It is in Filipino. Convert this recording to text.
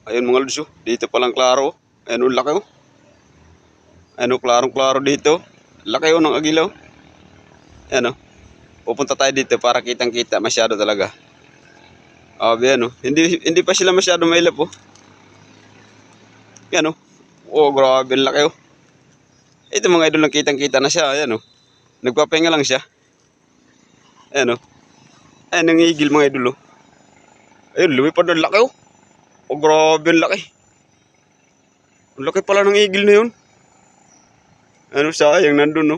Ayun mga lods, oh. Dito palang klaro. Ayun, oh, laki, oh. Ayun, oh, klarong-klaro dito. Laki, oh, ng agilaw. Ayan, oh. Pupunta tayo dito para kitang-kita masyado talaga. Ayan, oh. Hindi pa sila masyado mailap, oh. Yan, oh. Oh, grabe, laki, oh. Ito mga idol, kitang-kita na siya. Ayan, oh. Nagpapahinga lang siya. Ayan, oh. Ayan, nangigil mga idol, oh. Ayun, lumipad na, laki, oh. Oh, grabe, laki. Ang laki pala ng igil na yun. Ano, sayang nandun, no?